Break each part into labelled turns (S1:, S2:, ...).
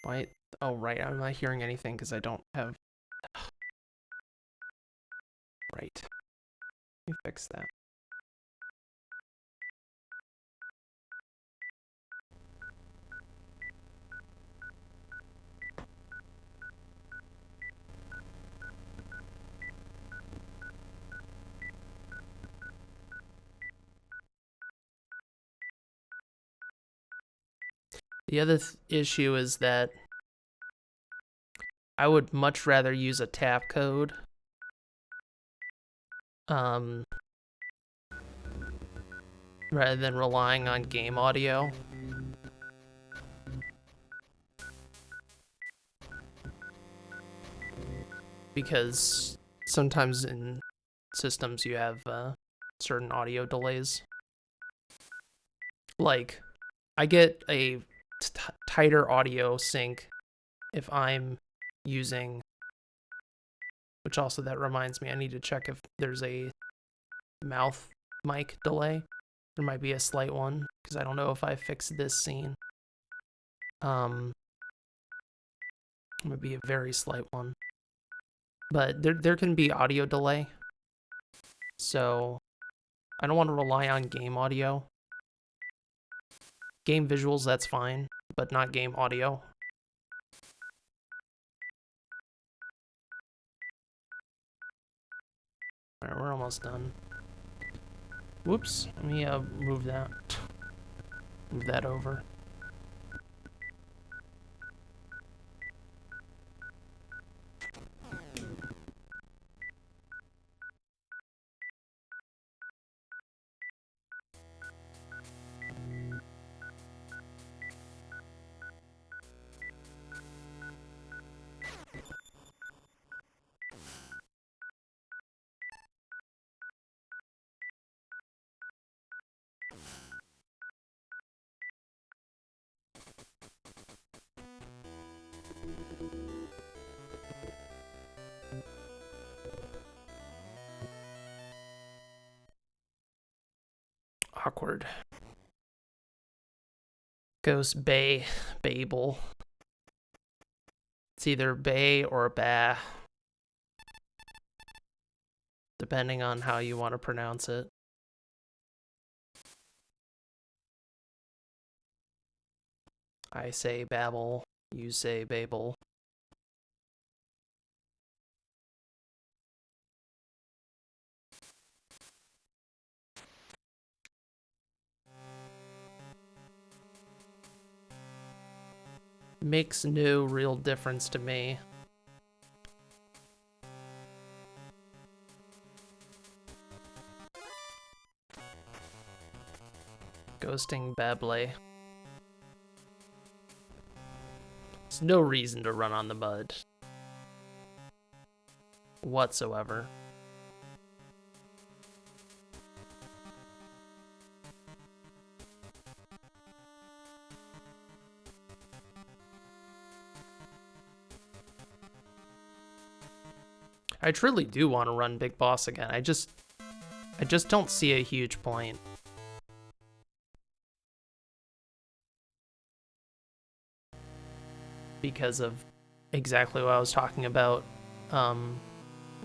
S1: Why? Oh, right. I'm not hearing anything because I don't have... Right. Let me fix that. The other issue is that I would much rather use a tap code rather than relying on game audio. Because sometimes in systems you have certain audio delays. Like, I get a tighter audio sync if I'm using... Which also, that reminds me, I need to check if there's a mouth mic delay. There might be a slight one, because I don't know if I fixed this scene. It would be a very slight one. But there can be audio delay. So I don't want to rely on game audio. Game visuals, that's fine, but not game audio. Alright, we're almost done. Whoops, let me move that over. Awkward. Ghost Bay, Babel. It's either Bay or Ba, depending on how you want to pronounce it. I say Babel, you say Babel. Makes no real difference to me. Ghosting Babel. There's no reason to run on the mud whatsoever. I truly do want to run Big Boss again. I just don't see a huge point. Because of exactly what I was talking about. Let me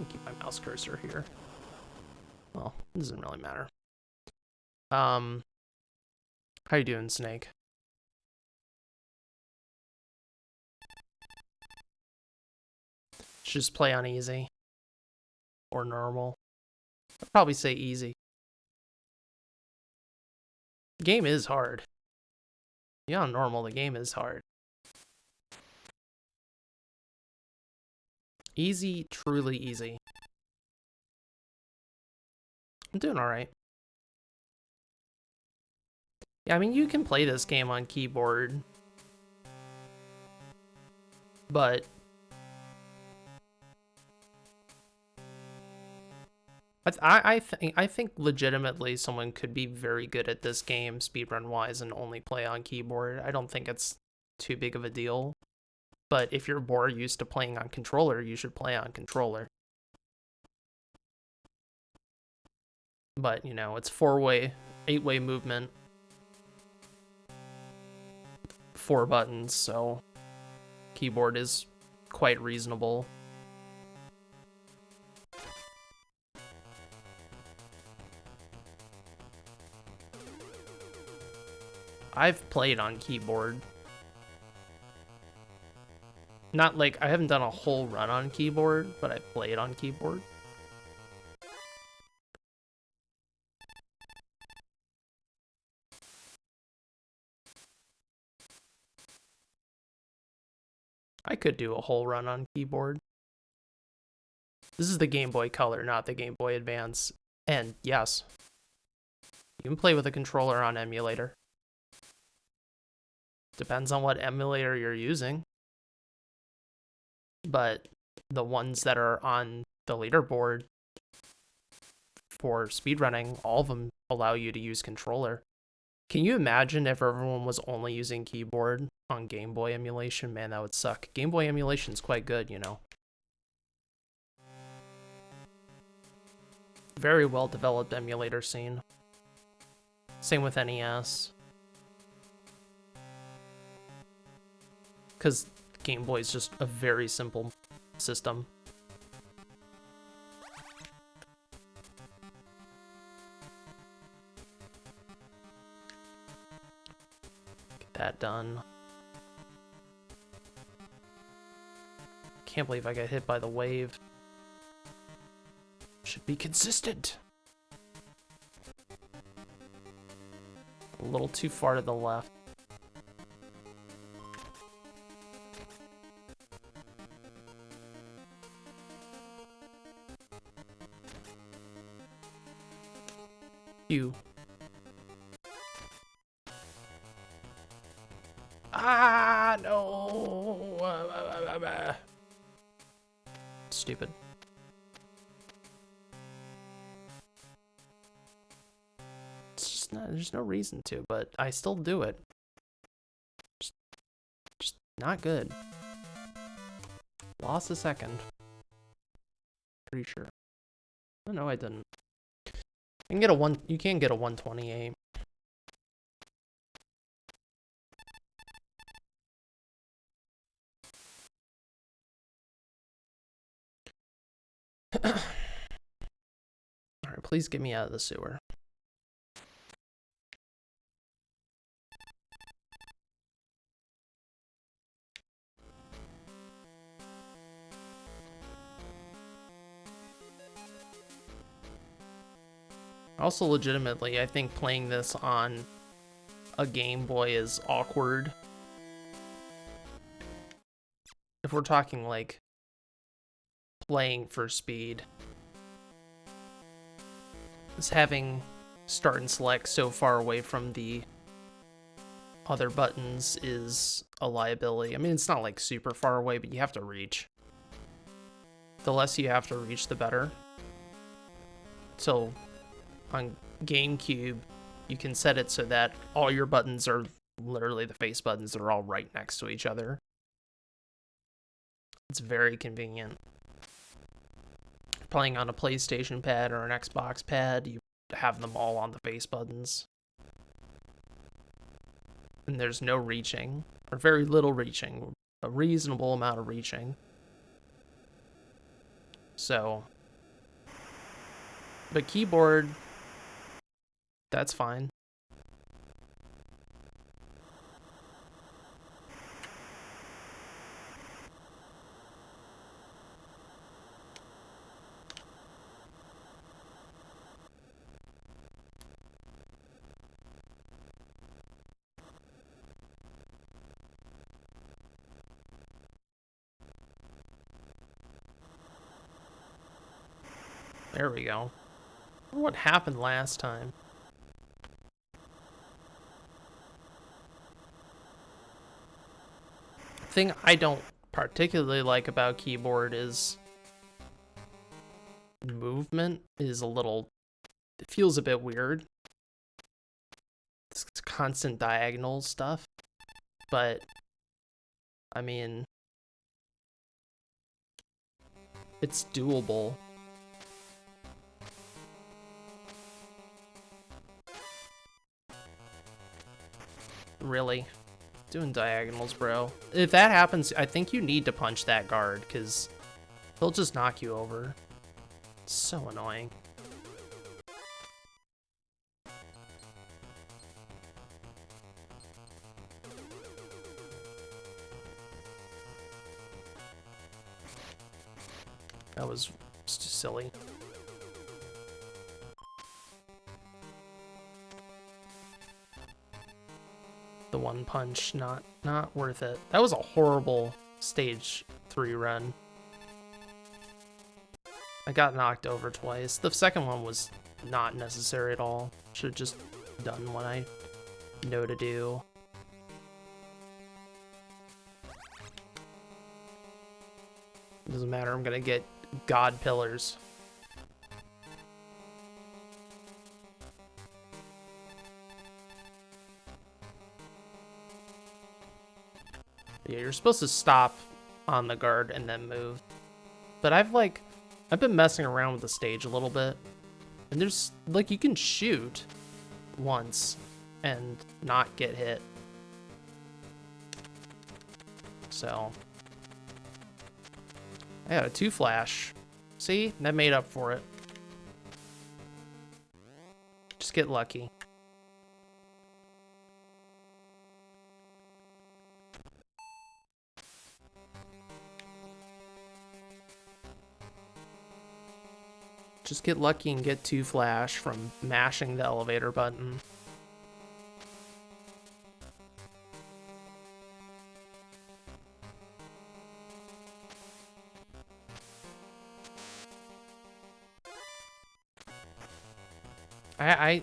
S1: keep my mouse cursor here. Well, it doesn't really matter. How you doing, Snake? Just play on easy. Or normal. I'd probably say easy. The game is hard. Yeah, on normal, the game is hard. Easy, truly easy. I'm doing alright. Yeah, I mean, you can play this game on keyboard. But I think legitimately someone could be very good at this game speedrun wise and only play on keyboard. I don't think it's too big of a deal. But if you're more used to playing on controller, you should play on controller. But, you know, it's 4-way, 8-way movement. 4 buttons, so keyboard is quite reasonable. I've played on keyboard. Not like, I haven't done a whole run on keyboard, but I've played on keyboard. I could do a whole run on keyboard. This is the Game Boy Color, not the Game Boy Advance. And yes, you can play with a controller on emulator. Depends on what emulator you're using. But the ones that are on the leaderboard for speedrunning, all of them allow you to use controller. Can you imagine if everyone was only using keyboard on Game Boy emulation? Man, that would suck. Game Boy emulation's quite good, you know. Very well developed emulator scene. Same with NES. Because Game Boy is just a very simple system. Get that done. Can't believe I got hit by the wave. Should be consistent. A little too far to the left. Ah, no. Stupid. It's just not, there's no reason to, but I still do it. Just not good. Lost a second. Pretty sure. Oh, no, I didn't. You can get a 128. Alright, please get me out of the sewer. Also, legitimately, I think playing this on a Game Boy is awkward. If we're talking, like, playing for speed. Is having start and select so far away from the other buttons is a liability. I mean, it's not, like, super far away, but you have to reach. The less you have to reach, the better. So on GameCube, you can set it so that all your buttons are literally the face buttons that are all right next to each other. It's very convenient. Playing on a PlayStation pad or an Xbox pad, you have them all on the face buttons. And there's no reaching, or very little reaching, a reasonable amount of reaching. So, but keyboard, that's fine. There we go. I wonder what happened last time. The thing I don't particularly like about keyboard is movement is a little, it feels a bit weird. It's constant diagonal stuff, but I mean, it's doable. Really? doing diagonals, bro. If that happens, I think you need to punch that guard, because he'll just knock you over. It's so annoying. That was just silly. The one punch, not worth it. That was a horrible stage 3 run. I got knocked over twice. The second one was not necessary at all. Should have just done what I know to do. Doesn't matter, I'm gonna get God pillars. Yeah, you're supposed to stop on the guard and then move. But I've been messing around with the stage a little bit. And there's, like, you can shoot once and not get hit. So I got a 2 flash. See? That made up for it. Just get lucky. Just get lucky and get 2 flash from mashing the elevator button.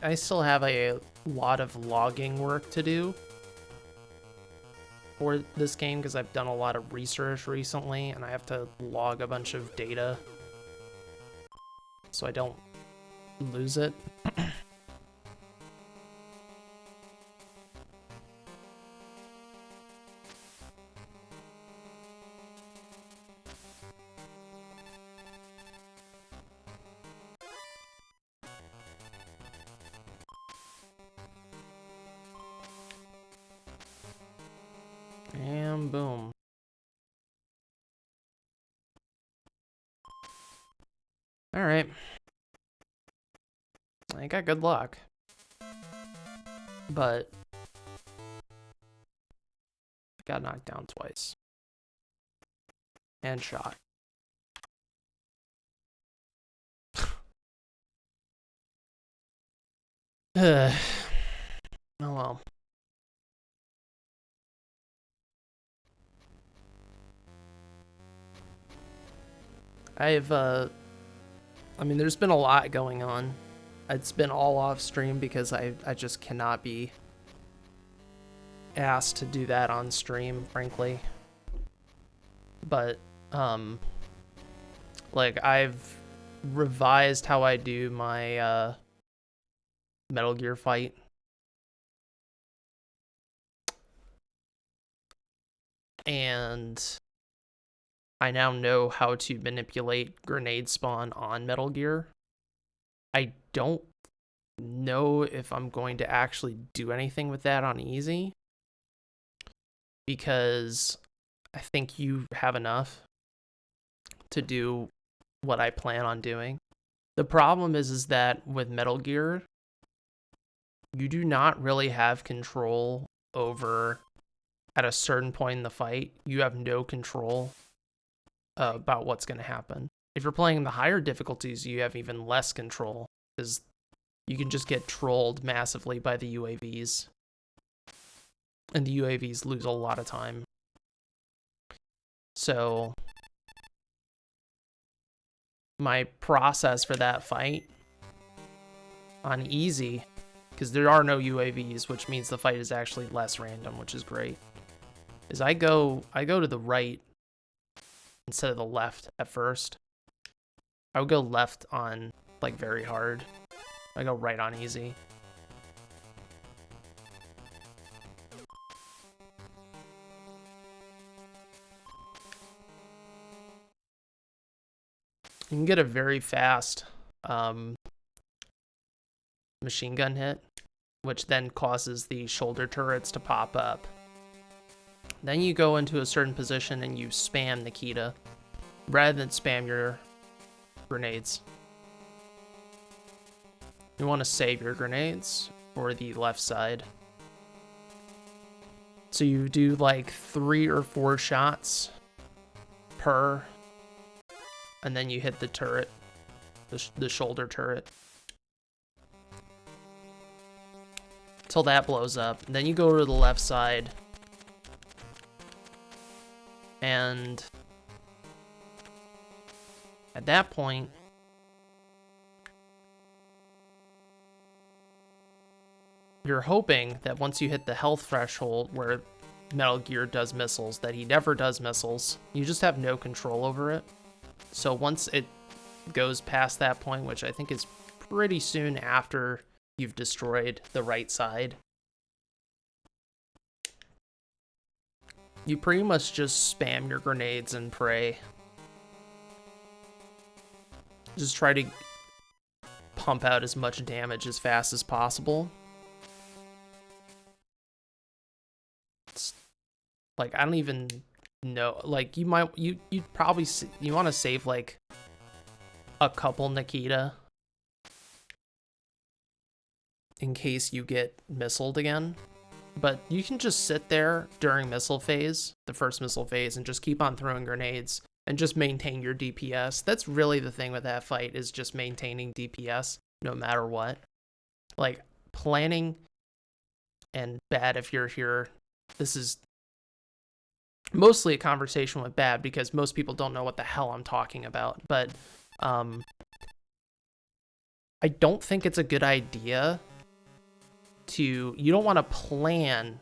S1: I still have a lot of logging work to do for this game because I've done a lot of research recently and I have to log a bunch of data so I don't lose it. And boom. All right. I got good luck. But I got knocked down twice. And shot. Oh well. I mean, there's been a lot going on. It's been all off stream because I just cannot be asked to do that on stream, frankly. But, like, I've revised how I do my, Metal Gear fight. And I now know how to manipulate grenade spawn on Metal Gear. I don't know if I'm going to actually do anything with that on easy, because I think you have enough to do what I plan on doing. The problem is that with Metal Gear, you do not really have control over, at a certain point in the fight, you have no control about what's going to happen. If you're playing the higher difficulties, you have even less control, because you can just get trolled massively by the UAVs. And the UAVs lose a lot of time. So my process for that fight on easy, because there are no UAVs, which means the fight is actually less random, which is great, is I go to the right instead of the left at first. I would go left on, like, very hard. I go right on easy. You can get a very fast machine gun hit, which then causes the shoulder turrets to pop up. Then you go into a certain position and you spam Nikita rather than spam your grenades. You want to save your grenades for the left side. So you do like 3 or 4 shots per, and then you hit the turret, the shoulder turret, till that blows up. And then you go to the left side, and at that point, you're hoping that once you hit the health threshold where Metal Gear does missiles, that he never does missiles. You just have no control over it. So once it goes past that point, which I think is pretty soon after you've destroyed the right side, you pretty much just spam your grenades and pray. Just try to pump out as much damage as fast as possible. It's, like, I don't even know. Like, you'd probably you want to save like a couple Nikita in case you get missiled again. But you can just sit there during missile phase, the first missile phase, and just keep on throwing grenades and just maintain your DPS. That's really the thing with that fight, is just maintaining DPS no matter what. Like, planning, and Bad, if you're here, this is mostly a conversation with Bad because most people don't know what the hell I'm talking about. But I don't think it's a good idea to, you don't want to plan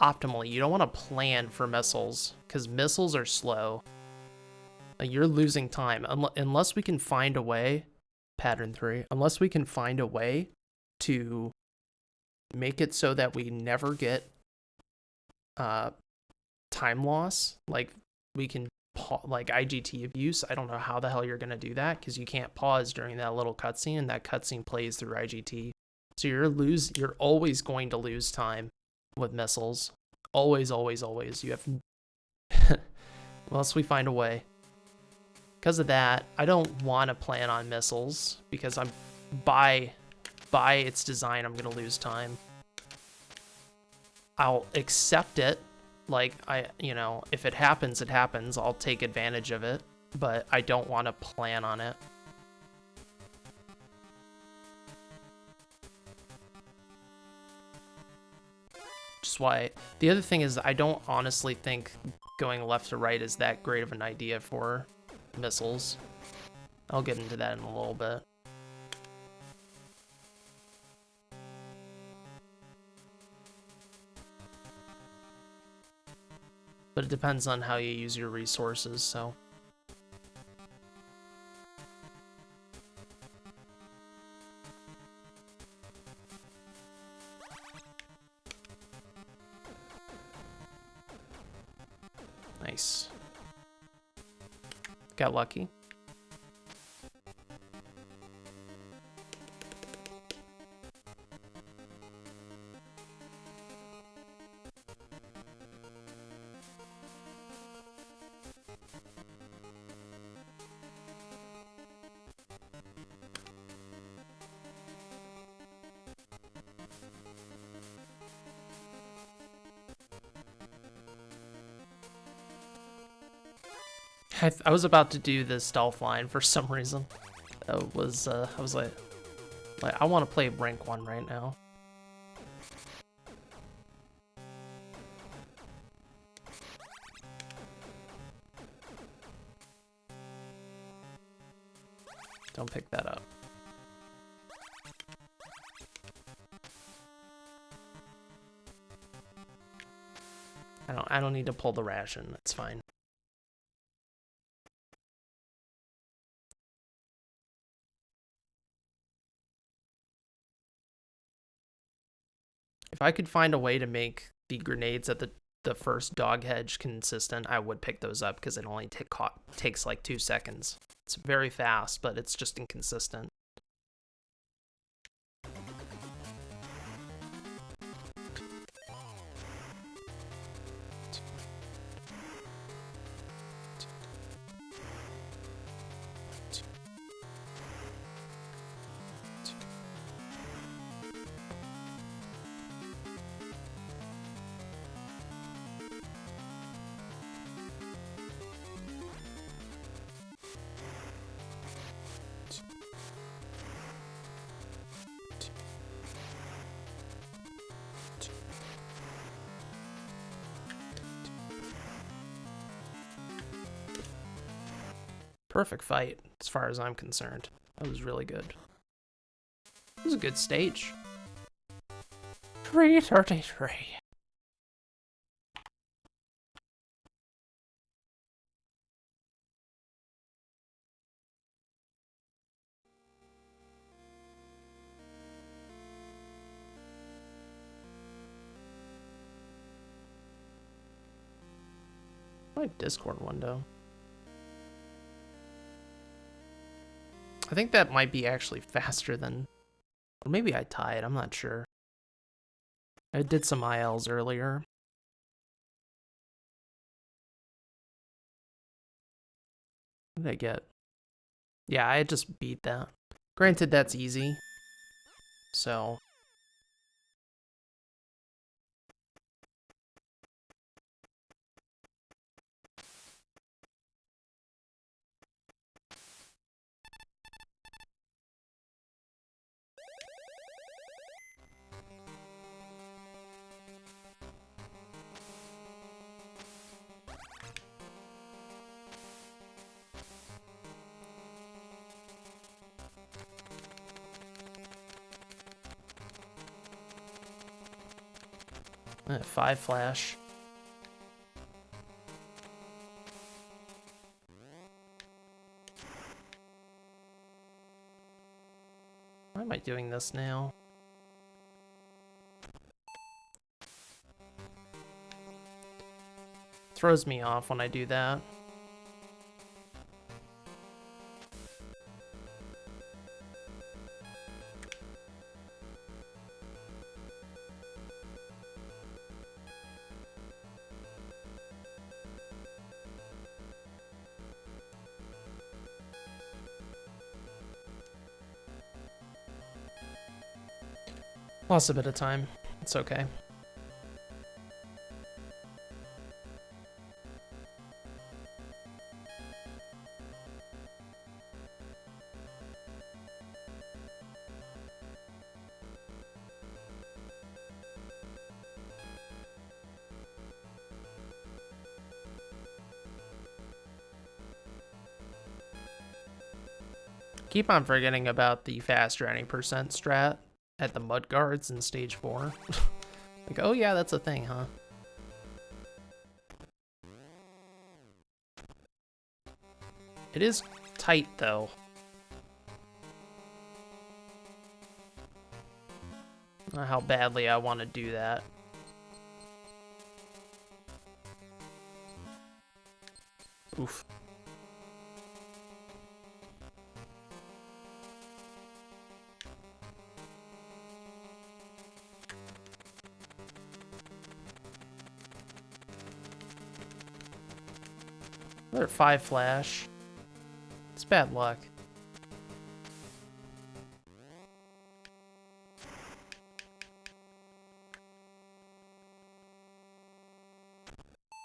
S1: optimally. You don't want to plan for missiles because missiles are slow. Like, you're losing time unless we can find a way, pattern 3, unless we can find a way to make it so that we never get time loss. Like, we can like IGT abuse. I don't know how the hell you're gonna do that because you can't pause during that little cutscene, and that cutscene plays through IGT. So you're always going to lose time with missiles. Always, always, always. You have unless we find a way. Because of that, I don't want to plan on missiles because I'm by its design, I'm gonna lose time. I'll accept it. Like, if it happens, it happens. I'll take advantage of it, but I don't want to plan on it. Just why. The other thing is, I don't honestly think going left to right is that great of an idea for missiles. I'll get into that in a little bit. But it depends on how you use your resources, so. Nice. Got lucky. I was about to do the stealth line for some reason. I was like I want to play rank 1 right now. Don't pick that up. I don't need to pull the ration. That's fine. If I could find a way to make the grenades at the first dog hedge consistent, I would pick those up because it only takes like 2 seconds. It's very fast, but it's just inconsistent. perfect fight, as far as I'm concerned. That was really good. It was a good stage. 333. My Discord window. I think that might be actually faster than, or maybe I tied, I'm not sure. I did some ILs earlier. What did I get? Yeah, I just beat that. Granted, that's easy. So. Five flash. Why am I doing this now? Throws me off when I do that. Lost a bit of time. It's okay. Keep on forgetting about the faster any percent strat at the mud guards in stage 4. Like, oh yeah, that's a thing, huh? It is tight, though. I don't know how badly I want to do that. Oof. Another 5 flash. It's bad luck.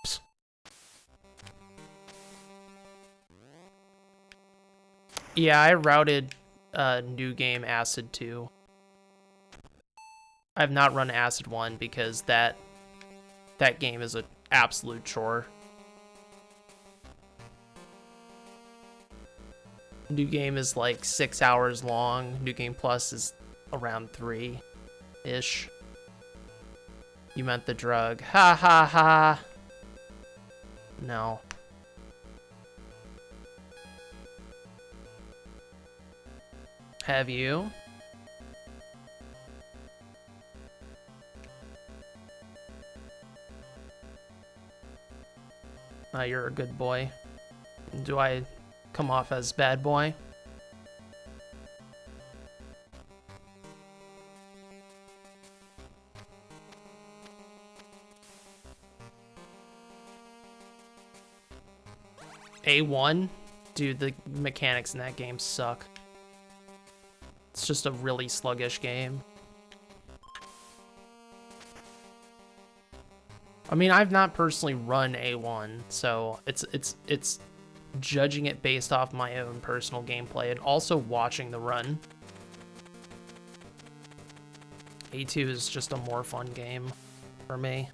S1: Psst. Yeah, I routed New Game Acid 2. I've not run Acid 1 because that game is an absolute chore. New Game is like 6 hours long. New Game Plus is around 3-ish. You meant the drug. Ha ha ha. No. Have you? You're a good boy. Do I come off as bad boy? A1? Dude, the mechanics in that game suck. It's just a really sluggish game. I mean, I've not personally run A1, so it's judging it based off my own personal gameplay and also watching the run. A2 is just a more fun game for me.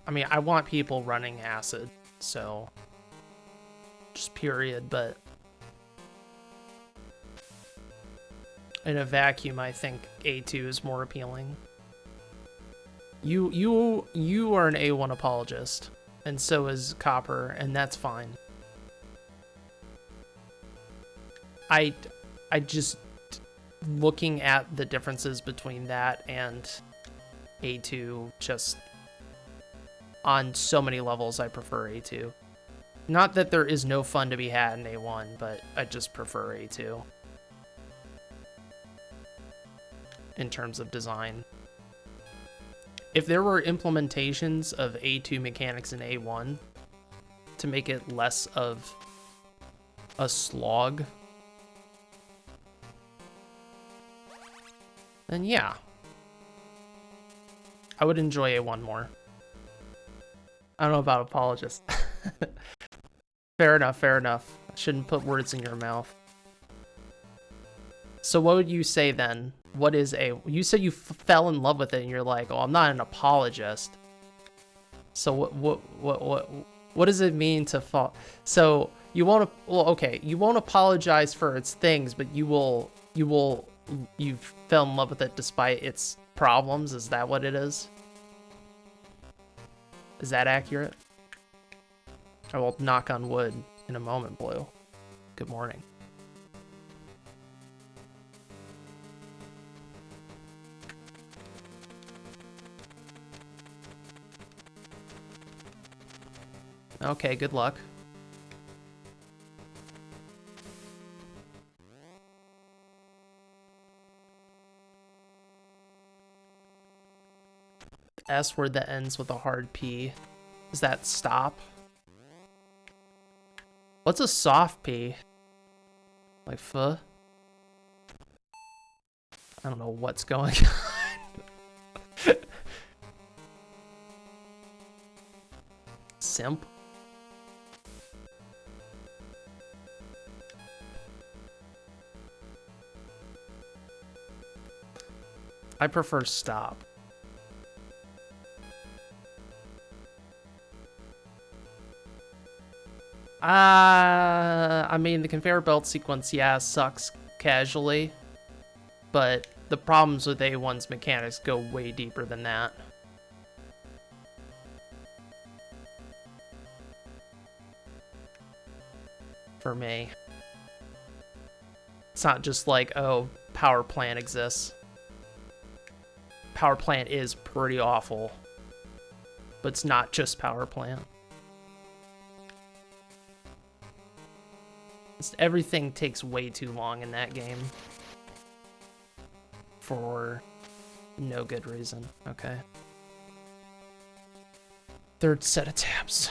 S1: I mean, I want people running acid, so just period, but in a vacuum, I think A2 is more appealing. You are an A1 apologist, and so is Copper, and that's fine. I just, looking at the differences between that and A2, just on so many levels, I prefer A2. Not that there is no fun to be had in A1, but I just prefer A2 in terms of design. If there were implementations of A2 mechanics in A1 to make it less of a slog, then yeah, I would enjoy A1 more. I don't know about apologist. Fair enough, fair enough. I shouldn't put words in your mouth. So what would you say then? What is you said you fell in love with it and you're like, oh, I'm not an apologist. So what does it mean to fall? So you won't, well, okay, you won't apologize for its things, but you fell in love with it despite its problems. Is that what it is? Is that accurate? I will knock on wood in a moment, Blue. Good morning. Okay, good luck. The S word that ends with a hard P. Is that stop? What's a soft P? Like fuh? I don't know what's going on. Simp? I prefer stop. I mean, the conveyor belt sequence, yeah, sucks casually, but the problems with A1's mechanics go way deeper than that. For me. It's not just like, oh, power plant exists. Power plant is pretty awful, but it's not just power plant. Everything takes way too long in that game for no good reason. Okay. Third set of tabs.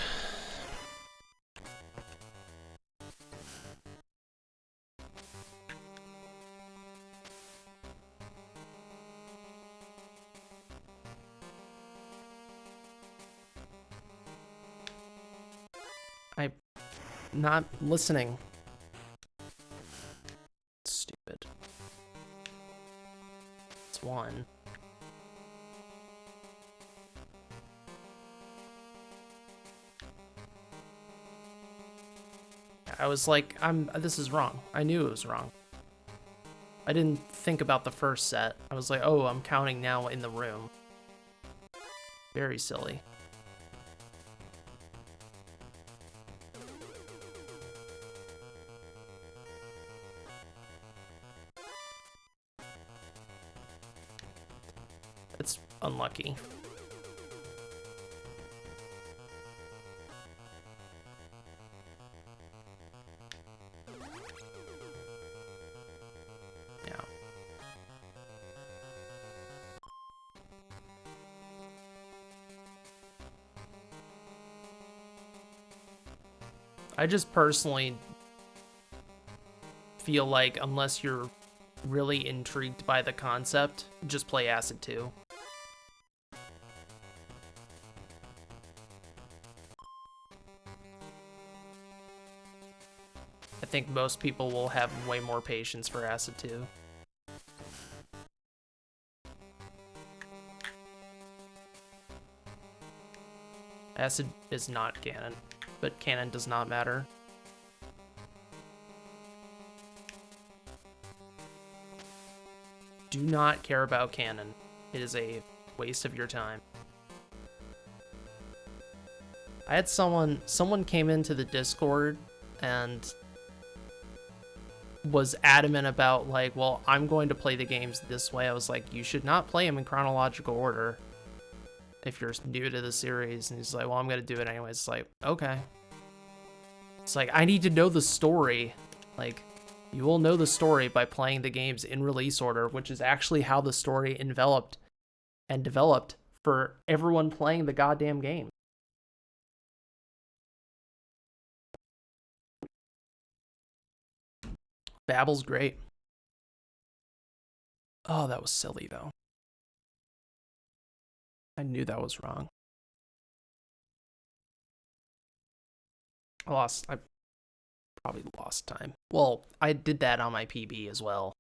S1: I'm not listening. Stupid. It's one. I was like, this is wrong. I knew it was wrong. I didn't think about the first set. I was like, oh, I'm counting now in the room. Very silly. It's unlucky. Yeah. I just personally feel like unless you're really intrigued by the concept, just play Acid 2. I think most people will have way more patience for Acid 2. Acid is not canon, but canon does not matter. Do not care about canon. It is a waste of your time. I had someone came into the Discord and was adamant about like, well, I'm going to play the games this way. I was like, you should not play them in chronological order if you're new to the series. And he's like, well, I'm going to do it anyways. It's like, okay. It's like, I need to know the story. Like, you will know the story by playing the games in release order, which is actually how the story enveloped and developed for everyone playing the goddamn game. Babel's great. Oh, that was silly, though. I knew that was wrong. I probably lost time. Well, I did that on my PB as well.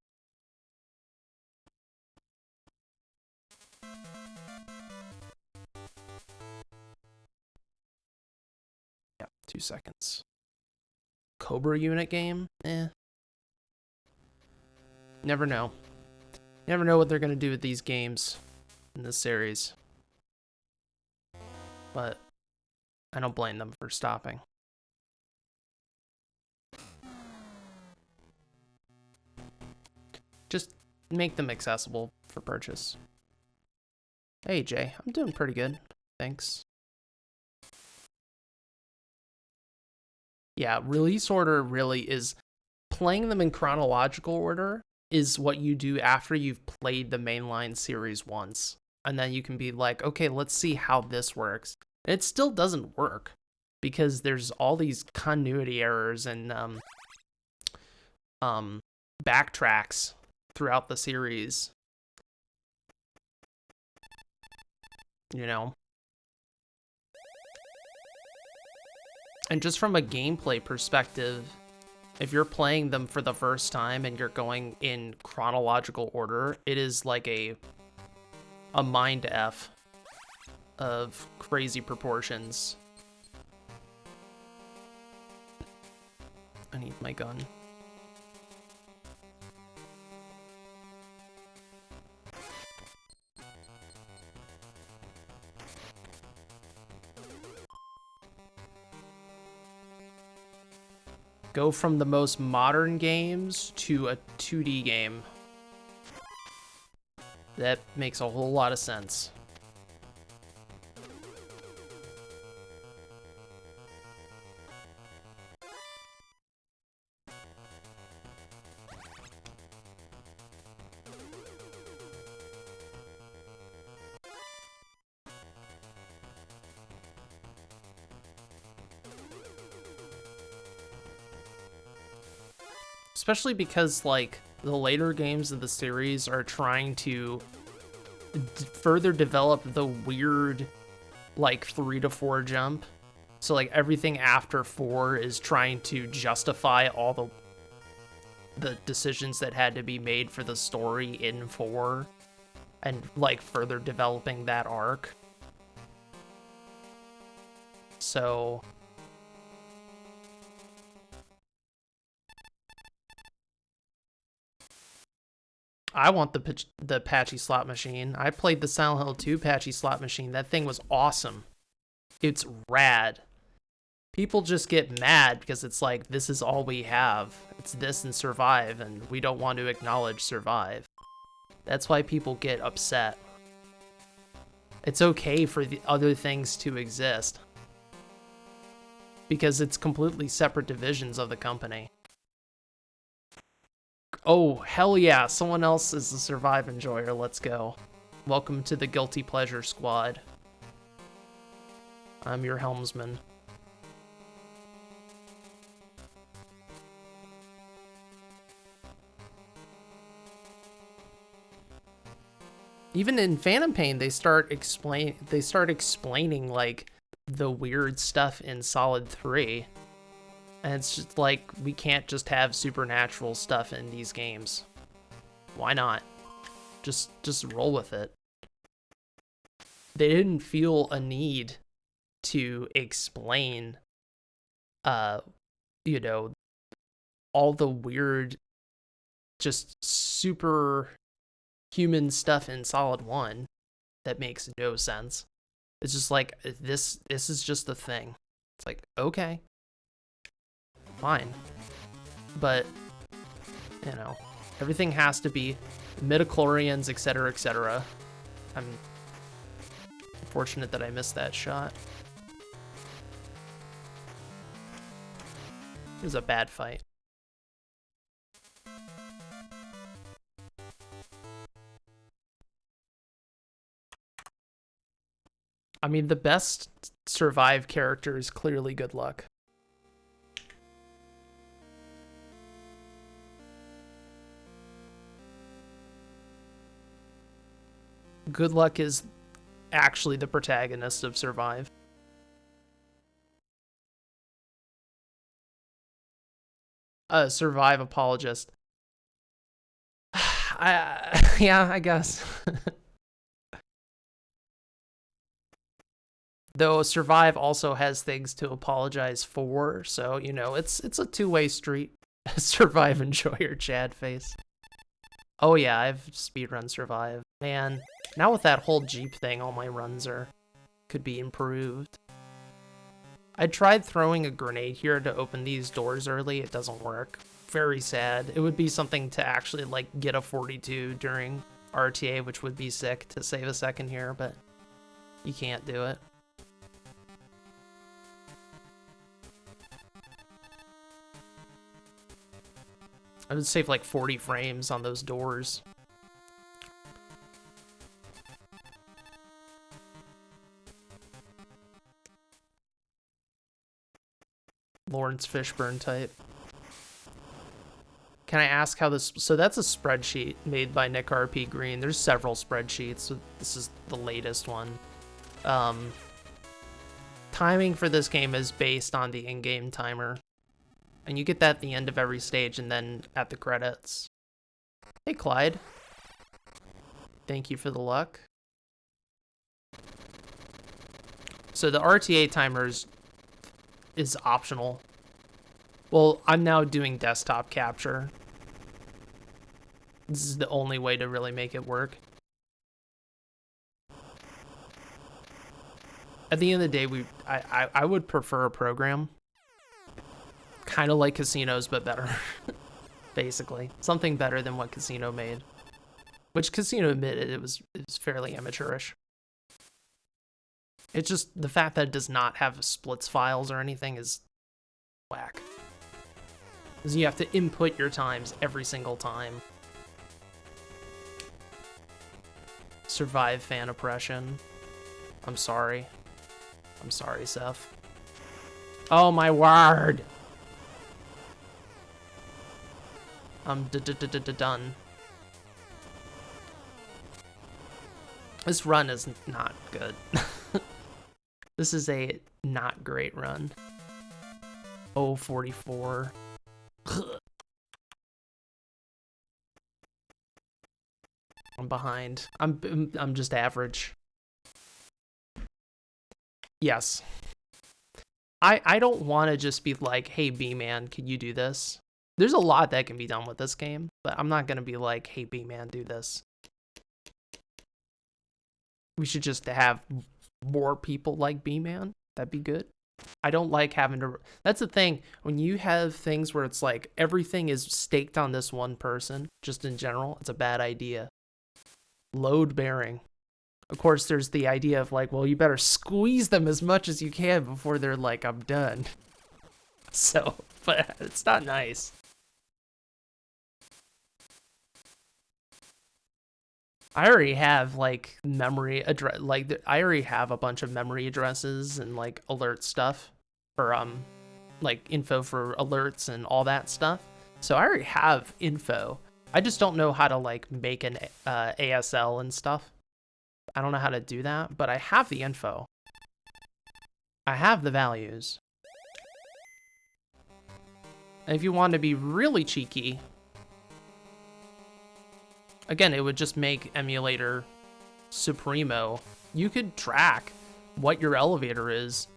S1: Yeah, 2 seconds. Cobra unit game? Eh. Never know. Never know what they're going to do with these games in this series. But I don't blame them for stopping. Just make them accessible for purchase. Hey, Jay. I'm doing pretty good. Thanks. Yeah, release order really is... Playing them in chronological order is what you do after you've played the mainline series once. And then you can be like, okay, let's see how this works. And it still doesn't work because there's all these continuity errors and backtracks throughout the series. You know? And just from a gameplay perspective, if you're playing them for the first time and you're going in chronological order, it is like a mind F of crazy proportions. I need my gun. Go from the most modern games to a 2D game. That makes a whole lot of sense. Especially because, like, the later games of the series are trying to further develop the weird, like, 3 to 4 jump. So, like, everything after 4 is trying to justify all the decisions that had to be made for the story in 4. And, like, further developing that arc. So... I want the patchy slot machine. I played the Silent Hill 2 patchy slot machine. That thing was awesome. It's rad. People just get mad because it's like, this is all we have. It's this and Survive, and we don't want to acknowledge Survive. That's why people get upset. It's okay for the other things to exist. Because it's completely separate divisions of the company. Oh, hell yeah, someone else is a Survive enjoyer, let's go. Welcome to the Guilty Pleasure Squad. I'm your helmsman. Even in Phantom Pain, they start explaining like the weird stuff in Solid 3. And it's just like, we can't just have supernatural stuff in these games. Why not? Just roll with it. They didn't feel a need to explain, you know, all the weird, just super human stuff in Solid 1 that makes no sense. It's just like, this is just a thing. It's like, okay, fine. But, you know, everything has to be midichlorians, etc., etc. I'm fortunate that I missed that shot. It was a bad fight. I mean, the best survive character is clearly Good Luck. Good Luck is actually the protagonist of Survive. Survive apologist. Yeah, I guess. Though Survive also has things to apologize for, so, you know, it's a two-way street. Survive, enjoy your Chad face. Oh yeah, I've speedrun Survive. Man, now with that whole Jeep thing, all my runs could be improved. I tried throwing a grenade here to open these doors early. It doesn't work. Very sad. It would be something to actually, like, get a 42 during RTA, which would be sick to save a second here, but you can't do it. I would save like 40 frames on those doors. Lawrence Fishburne type. Can I ask how this... So that's a spreadsheet made by Nick RP Green. There's several spreadsheets. So this is the latest one. Timing for this game is based on the in-game timer. And you get that at the end of every stage and then at the credits. Hey, Clyde. Thank you for the luck. So the RTA timer is optional. Well, I'm now doing desktop capture. This is the only way to really make it work. At the end of the day, I would prefer a program. Kind of like Casinos, but better. Basically. Something better than what Casino made. Which Casino admitted it was fairly amateurish. It's just the fact that it does not have splits files or anything is whack. Because you have to input your times every single time. Survive fan oppression. I'm sorry. I'm sorry, Seth. Oh my word! I'm done. This run is not good. This is a not great run. Oh, 44. I'm behind. I'm just average. Yes. I don't want to just be like, hey, B-Man, could you do this? There's a lot that can be done with this game, but I'm not going to be like, hey, B-Man, do this. We should just have more people like B-Man. That'd be good. I don't like having to... That's the thing. When you have things where it's like everything is staked on this one person, just in general, it's a bad idea. Load bearing. Of course, there's the idea of like, well, you better squeeze them as much as you can before they're like, I'm done. So, but it's not nice. I already have like memory address, like I already have a bunch of memory addresses and like alert stuff for like info for alerts and all that stuff. So I already have info. I just don't know how to like make an ASL and stuff. I don't know how to do that, but I have the info. I have the values. And if you want to be really cheeky, again, it would just make emulator supremo. You could track what your elevator is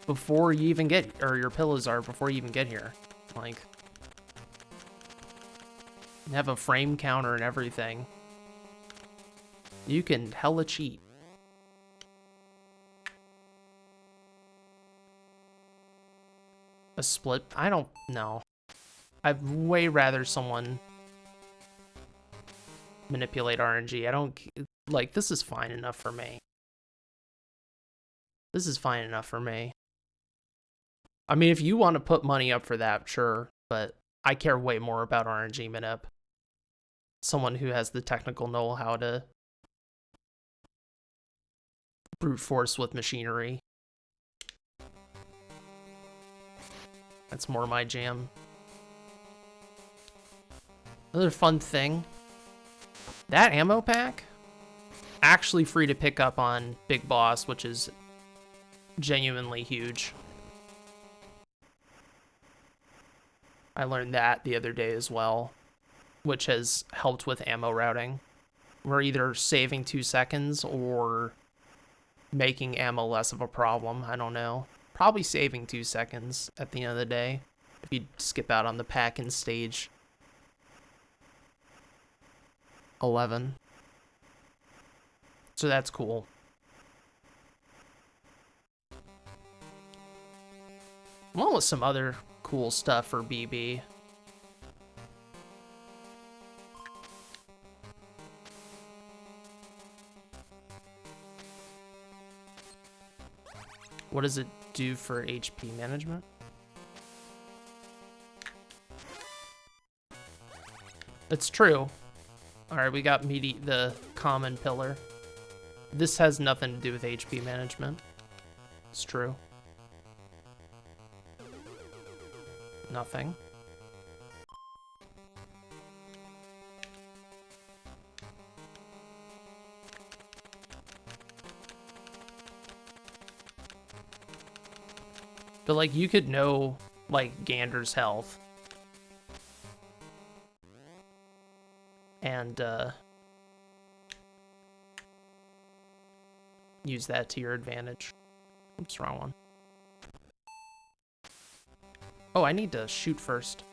S1: before you even get, or your pillows are before you even get here. Like, you have a frame counter and everything. You can hella cheat. A split? I don't know. I'd way rather someone manipulate RNG. I don't, like, this is fine enough for me. This is fine enough for me. I mean, if you want to put money up for that, sure, but I care way more about RNG manip. Someone who has the technical know-how to brute force with machinery. That's more my jam. Another fun thing, that ammo pack, actually free to pick up on Big Boss, which is genuinely huge. I learned that the other day as well, which has helped with ammo routing. We're either saving 2 seconds or making ammo less of a problem. I don't know. Probably saving 2 seconds at the end of the day if you skip out on the pack in stage 11. So that's cool. Along with some other cool stuff for BB. What does it do for HP management? It's true. Alright, we got the common pillar. This has nothing to do with HP management. It's true. Nothing. But like you could know like Gander's health. And use that to your advantage. Oops, wrong one. Oh, I need to shoot first.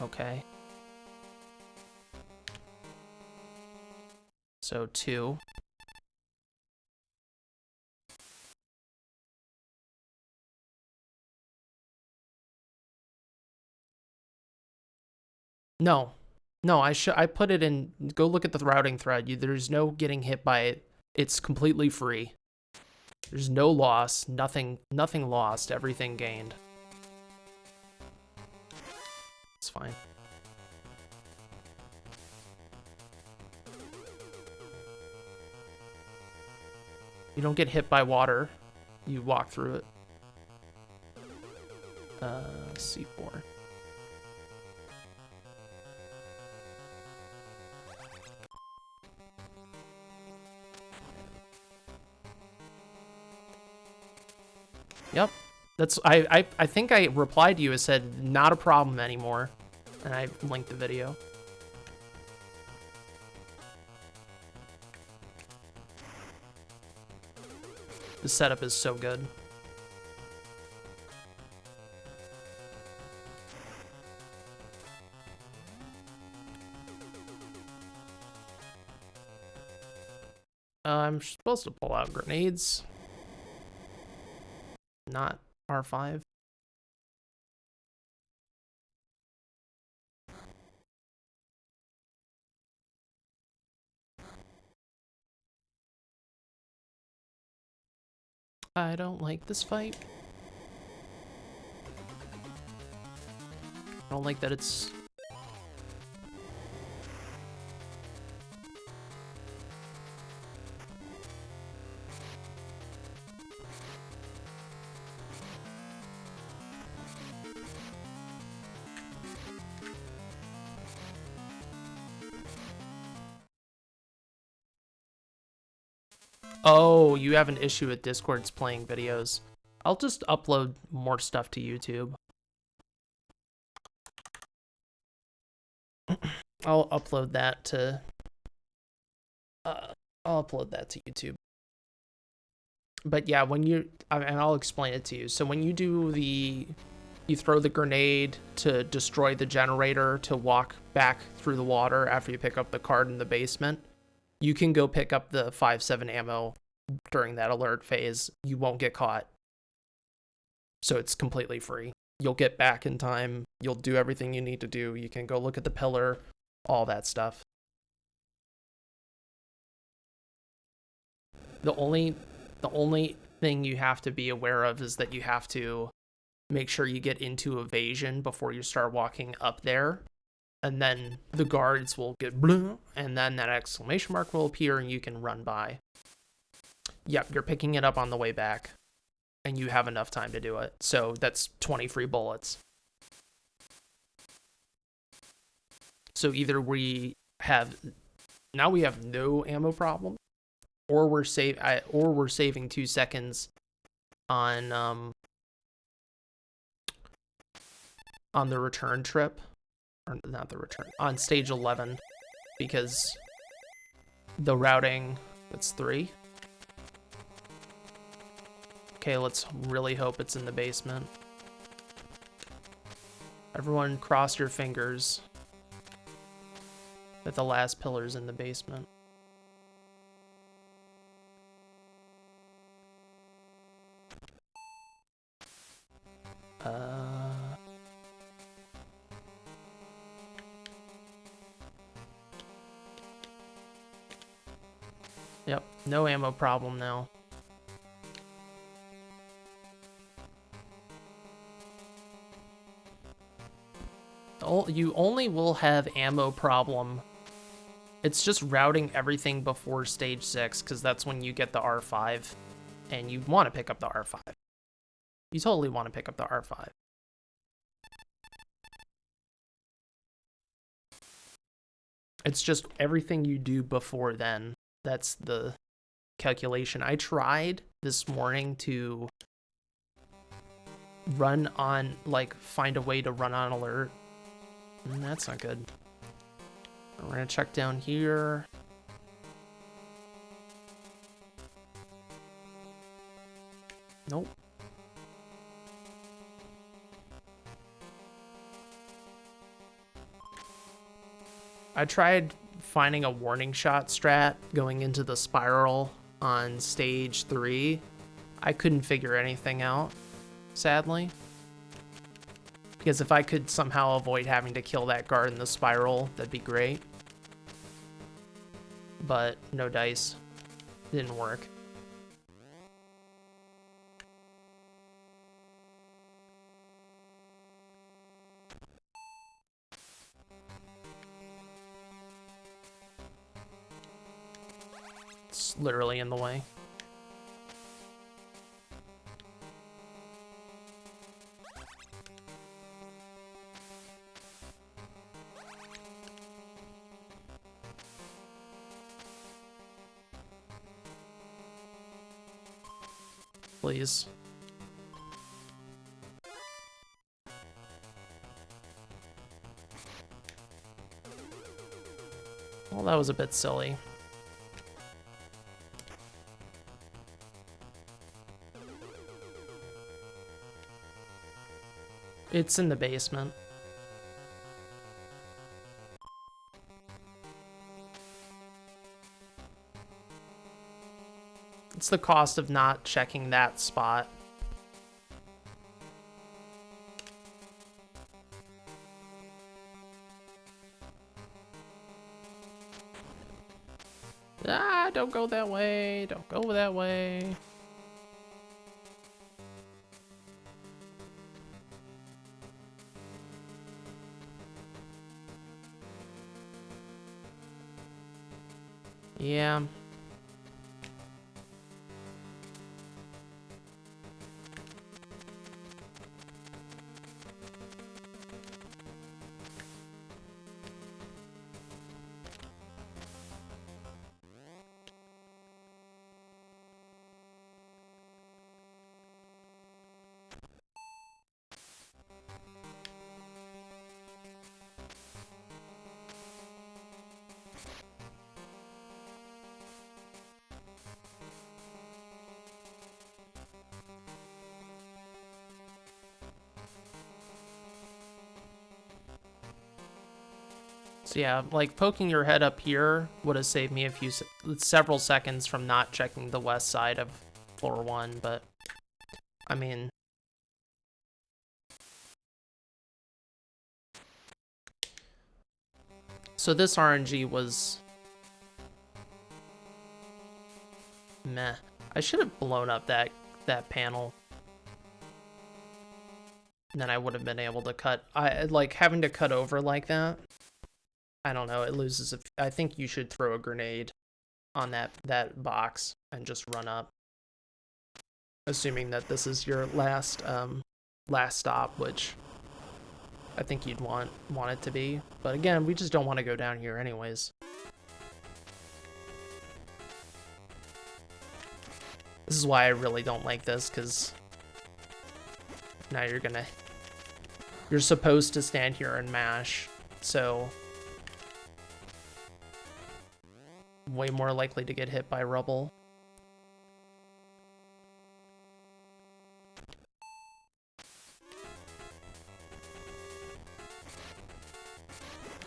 S1: Okay. So 2. No. No, I put it in, go look at the routing thread. There's no getting hit by it. It's completely free. There's no loss, nothing lost, everything gained. It's fine. You don't get hit by water. You walk through it. C4. Yep. That's I think I replied to you and said not a problem anymore. And I linked the video. The setup is so good. I'm supposed to pull out grenades. Not R5. I don't like this fight. I don't like that it's... Oh, you have an issue with Discord's playing videos. I'll just upload more stuff to YouTube. I'll upload that to YouTube. But yeah, and I'll explain it to you. So when you you throw the grenade to destroy the generator to walk back through the water after you pick up the card in the basement, you can go pick up the 5.7 ammo during that alert phase. You won't get caught. So it's completely free. You'll get back in time. You'll do everything you need to do. You can go look at the pillar, all that stuff. The only thing you have to be aware of is that you have to make sure you get into evasion before you start walking up there. And then the guards will get blue, and then that exclamation mark will appear and you can run by. Yep, you're picking it up on the way back. And you have enough time to do it. So that's 20 free bullets. So either we have no ammo problem, or we're saving 2 seconds on the return trip, or not the return, on stage 11, because the routing, that's 3. Okay, let's really hope it's in the basement. Everyone cross your fingers that the last pillar's in the basement. Yep, no ammo problem now. You only will have ammo problem. It's just routing everything before stage 6, because that's when you get the R5, and you want to pick up the R5. You totally want to pick up the R5. It's just everything you do before then. That's the calculation. I tried this morning to run on, like, find a way to run on alert. And that's not good. We're gonna check down here. Nope. I tried finding a warning shot strat going into the spiral on stage 3. I couldn't figure anything out, sadly. Because if I could somehow avoid having to kill that guard in the spiral, that'd be great. But no dice. Didn't work. It's literally in the way. Please. Well, that was a bit silly. It's in the basement. It's the cost of not checking that spot. Ah, don't go that way. Don't go that way. Yeah. So yeah, like poking your head up here would have saved me several seconds from not checking the west side of floor 1, but I mean, so this RNG was meh. I should have blown up that panel. And then I would have been able to cut. I like having to cut over like that. I don't know, it loses I think you should throw a grenade on that box and just run up. Assuming that this is your last stop, which I think you'd want it to be. But again, we just don't want to go down here anyways. This is why I really don't like this, because now you're supposed to stand here and mash, so way more likely to get hit by rubble.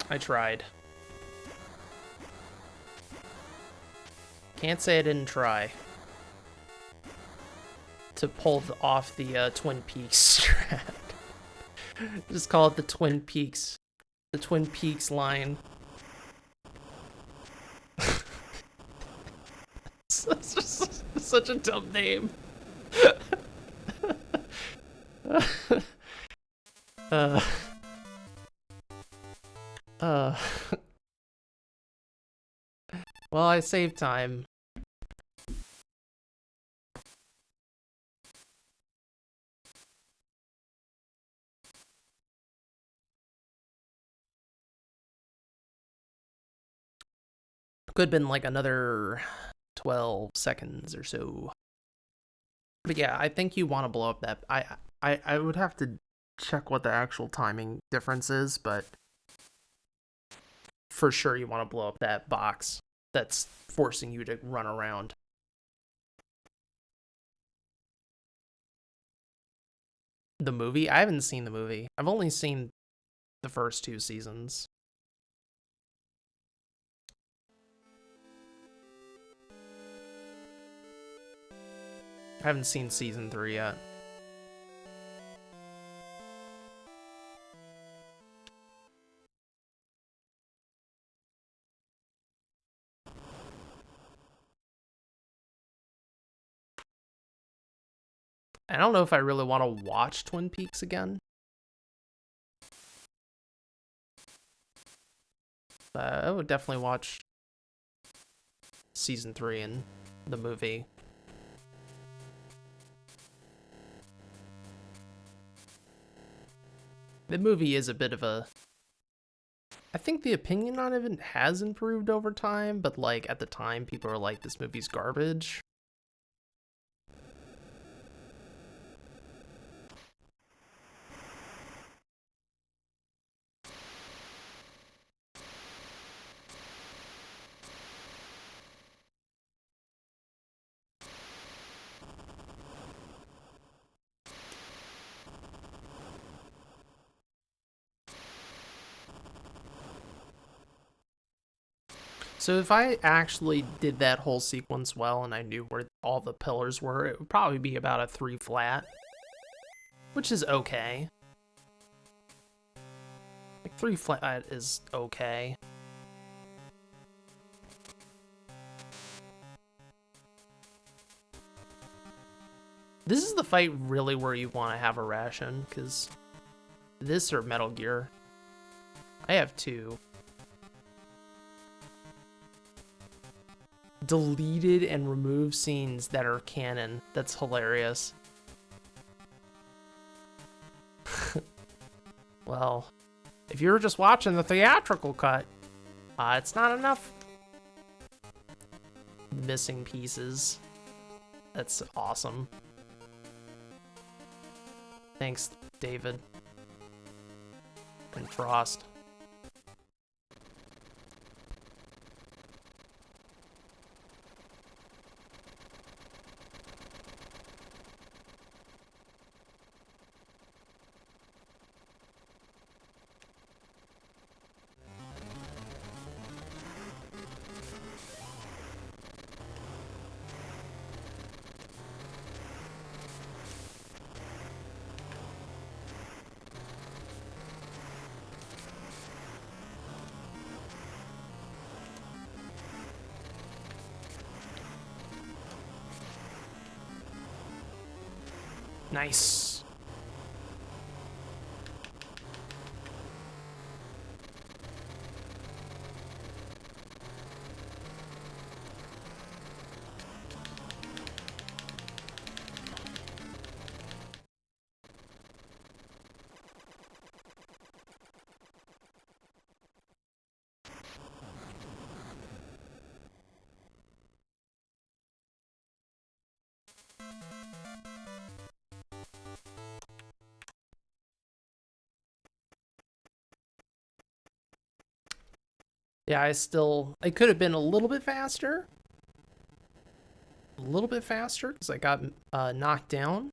S1: I tried. Can't say I didn't try to pull off the Twin Peaks strat. Just call it the Twin Peaks. The Twin Peaks line. Such a dumb name. Well, I saved time. Could have been like another 12 seconds or so. But yeah, I think you want to blow up that. I would have to check what the actual timing difference is, but for sure you want to blow up that box that's forcing you to run around. The movie? I haven't seen the movie. I've only seen the first 2 seasons. I haven't seen season 3 yet. I don't know if I really want to watch Twin Peaks again. I would definitely watch season 3 and the movie. The movie is a bit of a... I think the opinion on it has improved over time, but like at the time people were like, this movie's garbage. So if I actually did that whole sequence well and I knew where all the pillars were, it would probably be about a 3 flat, which is okay. Like 3 flat is okay. This is the fight really where you want to have a ration, because this or Metal Gear. I have 2. Deleted and removed scenes that are canon. That's hilarious. Well, if you were just watching the theatrical cut, it's not enough. Missing pieces. That's awesome. Thanks, David. And Frost. Nice. Yeah, I could have been a little bit faster. A little bit faster because I got knocked down.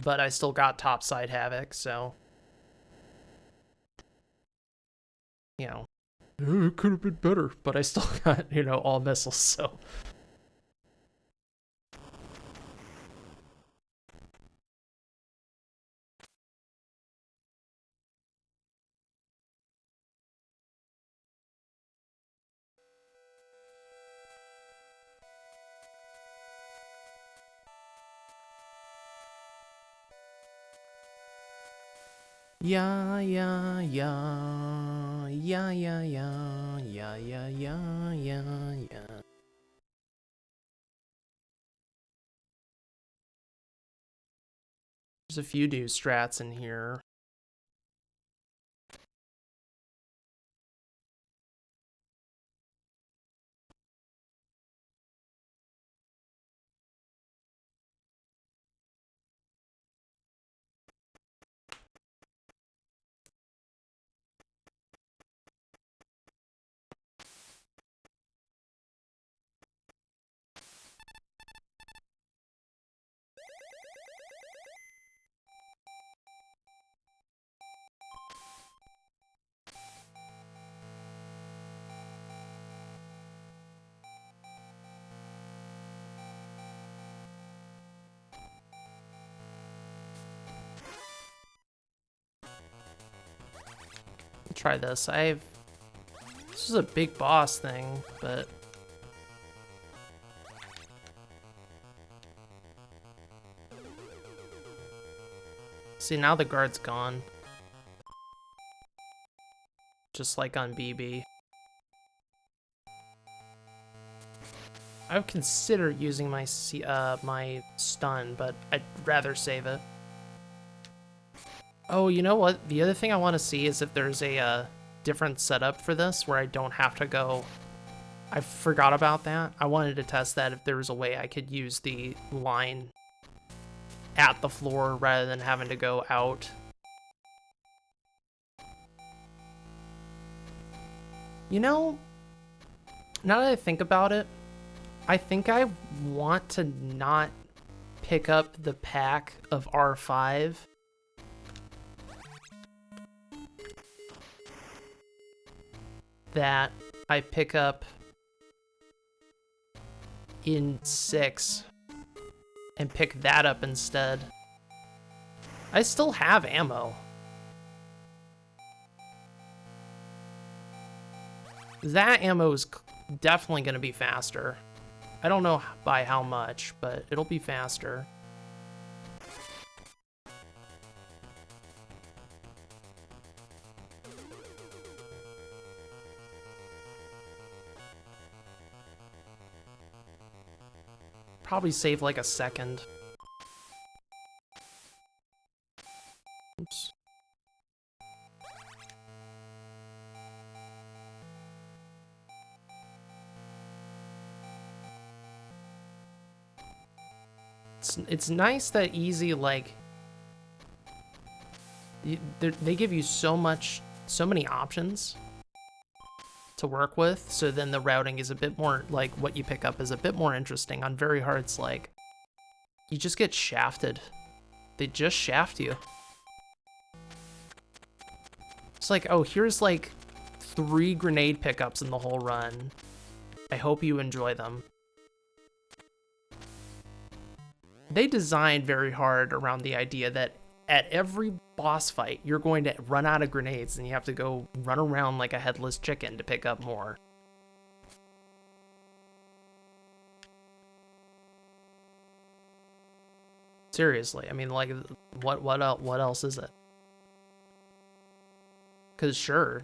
S1: But I still got topside havoc, so. You know. It could have been better, but I still got, all missiles, so. Yeah, yeah, yeah, yeah, yeah, yeah, yeah, yeah, yeah, yeah, yeah. There's a few new strats in here. Try this. This is a big boss thing, but see, now the guard's gone. Just like on BB. I would consider using my my stun, but I'd rather save it. Oh, you know what? The other thing I want to see is if there's a different setup for this where I don't have to go. I forgot about that. I wanted to test that if there was a way I could use the line at the floor rather than having to go out. Now that I think about it, I think I want to not pick up the pack of R5. That I pick up in 6 and pick that up instead. I still have ammo. That ammo is definitely going to be faster. I don't know by how much, but it'll be faster. Probably save like a second. Oops. It's nice that Easy, like, they give you so many options to work with, so then the routing is a bit more, like, what you pick up is a bit more interesting. On very hard, it's like, you just get shafted. They just shaft you. It's like, oh, here's like 3 grenade pickups in the whole run. I hope you enjoy them. They designed very hard around the idea that at every boss fight, you're going to run out of grenades and you have to go run around like a headless chicken to pick up more. Seriously, I mean, like, what else is it? Because sure,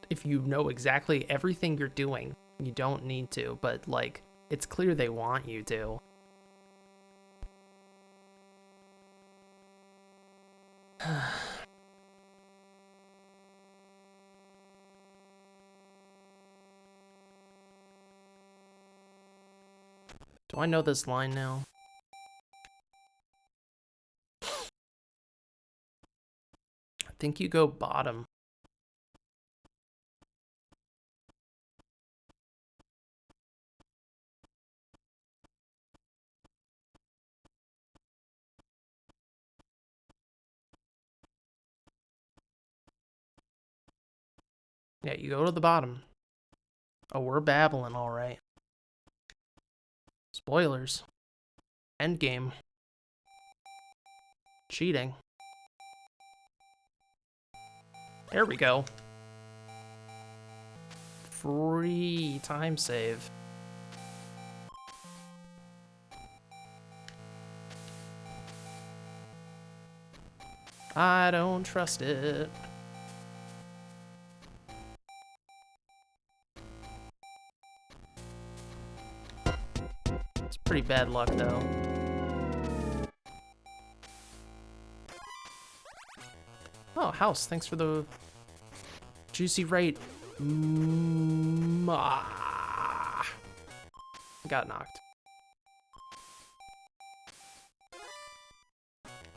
S1: if you know exactly everything you're doing, you don't need to, but, like, it's clear they want you to. Do I know this line now? I think you go bottom. Yeah, you go to the bottom. Oh, we're babbling, all right. Spoilers. Endgame. Cheating. There we go. Free time save. I don't trust it. It's pretty bad luck, though. Oh, house. Thanks for the juicy rate. Got knocked.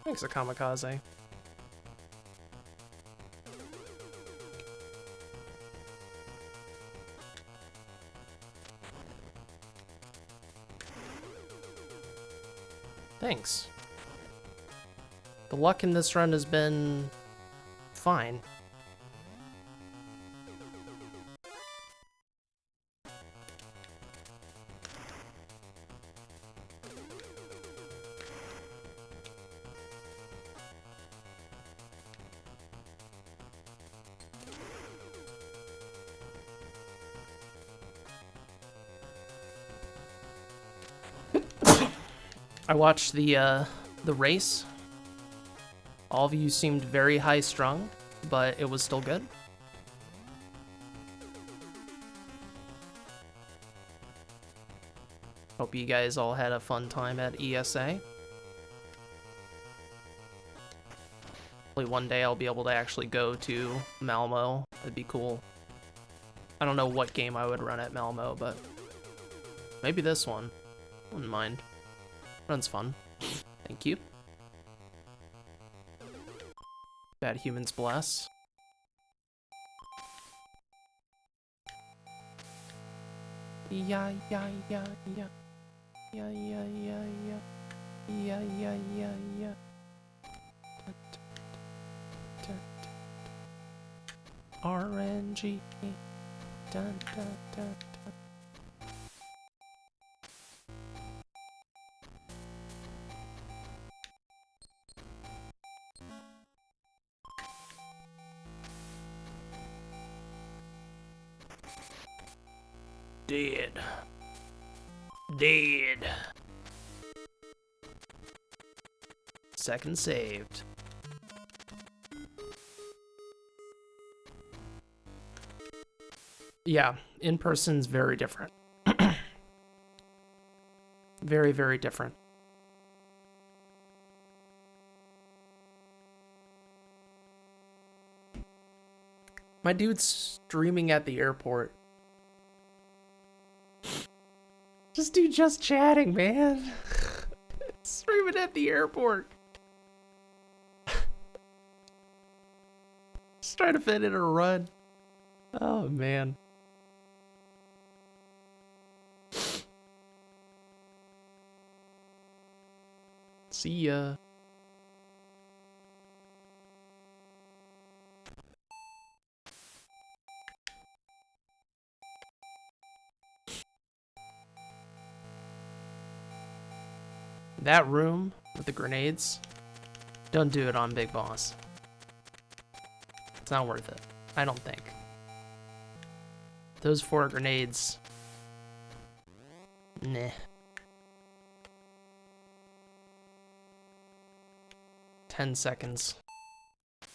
S1: Thanks, a kamikaze. Thanks. The luck in this run has been fine. I watched the race. All of you seemed very high-strung, but it was still good. Hope you guys all had a fun time at ESA. Hopefully one day I'll be able to actually go to Malmo. That'd be cool. I don't know what game I would run at Malmo, but maybe this one. Wouldn't mind. Run's fun. Thank you. Bad humans bless. Yeah, yeah, yeah, yeah. Yeah, yeah, yeah, yeah. Yeah, yeah, yeah, yeah. RNG. Dun, dun, dun, dun. Dead. Dead. Second saved. Yeah, in person's very different. Very, very different. My dude's streaming at the airport. Just dude just chatting, man. Streaming at the airport. Just trying to fit in a run. Oh, man. See ya. That room with the grenades, don't do it on Big Boss. It's not worth it. I don't think. Those 4 grenades. Nah. 10 seconds.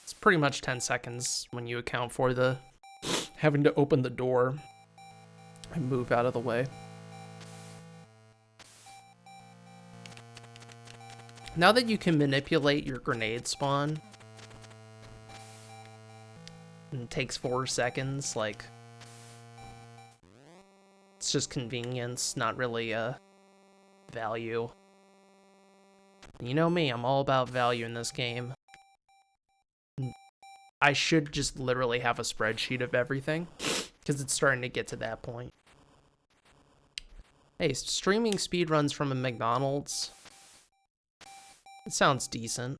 S1: It's pretty much 10 seconds when you account for the having to open the door and move out of the way. Now that you can manipulate your grenade spawn, and it takes 4 seconds, like, it's just convenience, not really value. You know me, I'm all about value in this game. I should just literally have a spreadsheet of everything, because it's starting to get to that point. Hey, streaming speedruns from a McDonald's. It sounds decent.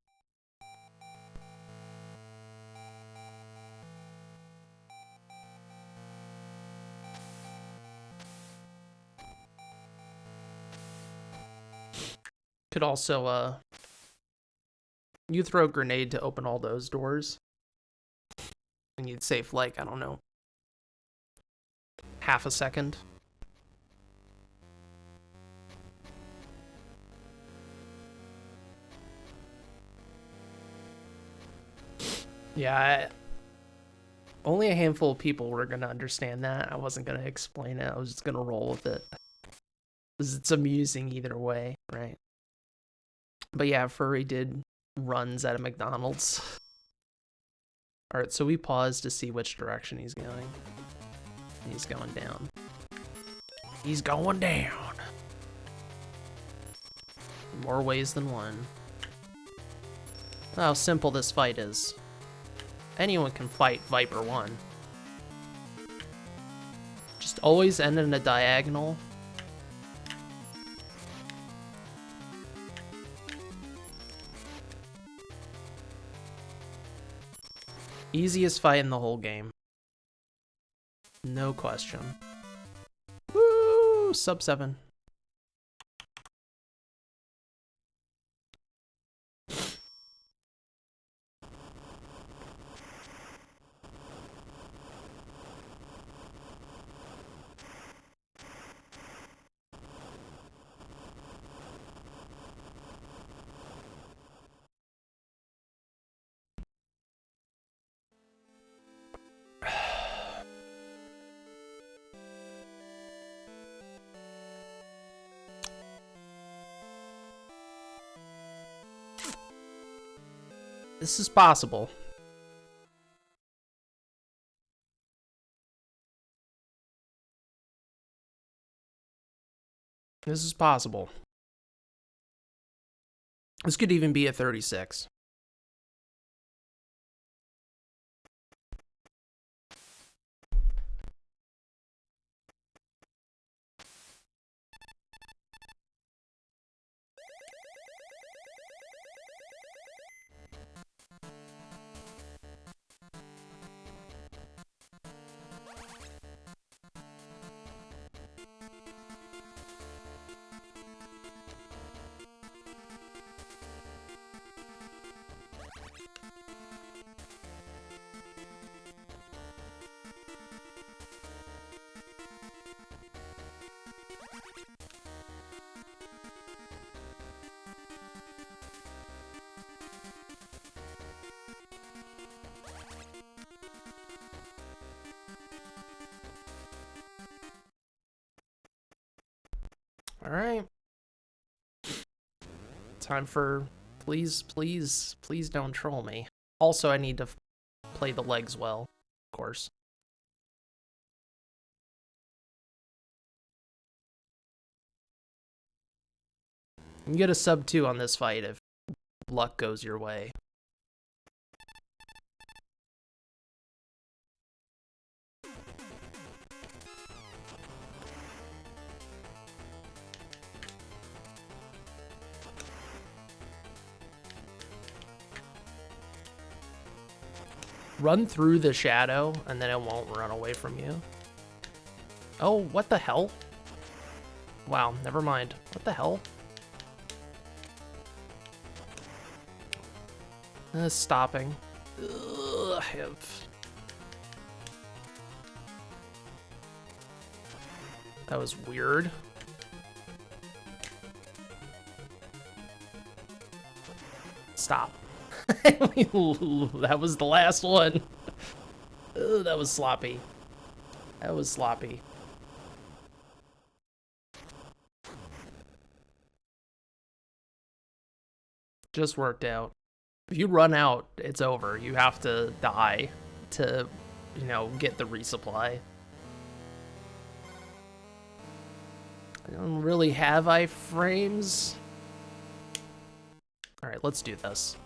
S1: Could also, you throw a grenade to open all those doors. And you'd save, like, I don't know, half a second. Yeah, only a handful of people were going to understand that. I wasn't going to explain it. I was just going to roll with it. Because it's amusing either way, right? But yeah, Furry did runs at a McDonald's. Alright, so we pause to see which direction he's going. He's going down. He's going down. More ways than one. How simple this fight is. Anyone can fight Viper 1. Just always end in a diagonal. Easiest fight in the whole game. No question. Woo! Sub 7. This is possible. This is possible. This could even be a 36. All right. Time for please don't troll me. Also, I need to play the legs well, of course. You can get a sub 2 on this fight if luck goes your way. Run through the shadow, and then it won't run away from you. Oh, what the hell? Wow, never mind. What the hell? Stopping. Ugh, that was weird. Stop. That was the last one. Ugh, that was sloppy. That was sloppy. Just worked out. If you run out, it's over. You have to die to, you know, get the resupply. I don't really have iframes. All right, let's do this.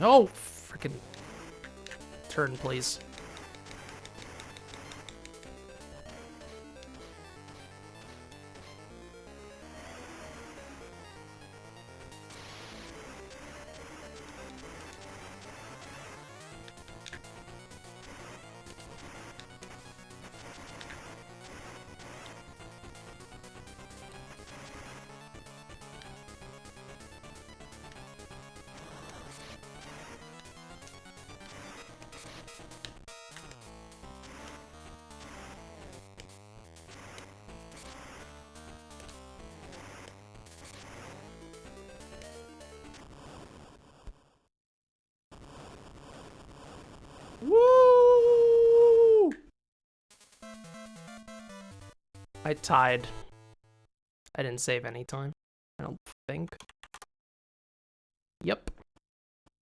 S1: No, freaking turn, please. Woo! I tied. I didn't save any time, I don't think. Yep.